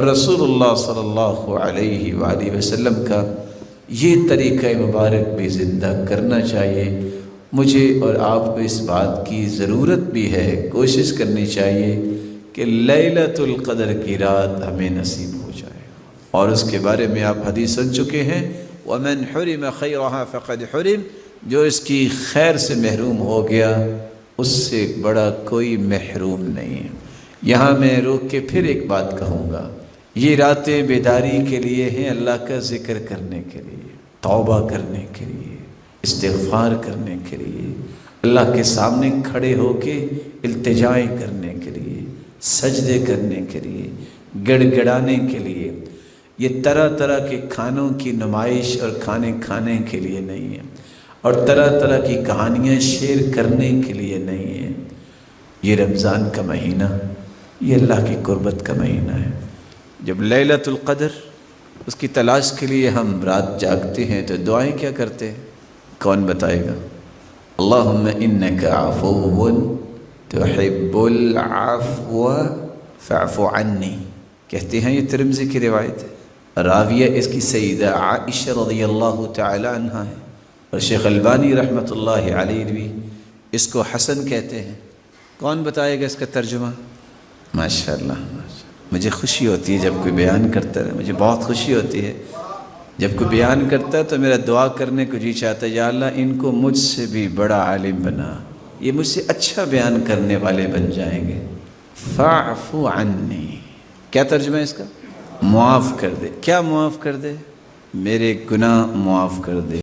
रसूलुल्लाह सल्लल्लाहु अलैहि वआलिहि वसल्लम का ये तरीक़ा मुबारक भी ज़िंदा करना चाहिए। मुझे और आपको इस बात की ज़रूरत भी है, कोशिश करनी चाहिए कि लैलतुल क़द्र की रात हमें नसीब हो जाए। और उसके बारे में आप हदीस सुन चुके हैं, वमन हुरिम खैरहा फ़क़द हुरिम, जो इसकी खैर से महरूम हो गया उससे बड़ा कोई महरूम नहीं है। यहाँ मैं रोक के फिर एक बात कहूँगा, ये रातें बेदारी के लिए हैं, अल्लाह का ज़िक्र करने के लिए, तौबा करने के लिए, इस्तिग़फ़ार करने के लिए, अल्लाह के सामने खड़े होके इल्तिजाएँ करने के लिए, सजदे करने के लिए, गिड़गिड़ाने के लिए। ये तरह तरह के खानों की नुमाइश और खाने खाने के लिए नहीं है, और तरह तरह की कहानियाँ शेयर करने के लिए नहीं है। ये रमज़ान का महीना, ये अल्लाह की कुर्बत का महीना है। जब लैलतुल क़द्र उसकी तलाश के लिए हम रात जागते हैं तो दुआएं क्या करते हैं, कौन बताएगा? अल्लाहुम्मा इन्नका अफ़ुव्वुन तुहिब्बुल अफ़्व फ़अफ़ु अन्नी, कहते हैं। ये तिरमिज़ी की रिवायत है। राविया इसकी सैयदा आइशा रज़ियल्लाहु तआला अन्हा है, और शेख अलबानी रहमतुल्लाहि अलैहि भी इसको हसन कहते हैं। कौन बताएगा इसका तर्जुमा? माशाअल्लाह, मुझे खुशी होती है जब कोई बयान करता है, मुझे बहुत खुशी होती है जब कोई बयान करता है तो मेरा दुआ करने को जी चाहता है, या अल्लाह इनको मुझसे भी बड़ा आलिम बना, ये मुझसे अच्छा बयान करने वाले बन जाएंगे। फ़अफ़ु अन्नी, क्या तर्जुमा है इसका? मुआफ़ कर दे। क्या मुआफ़ कर दे? मेरे गुनाह मुआफ़ कर दे।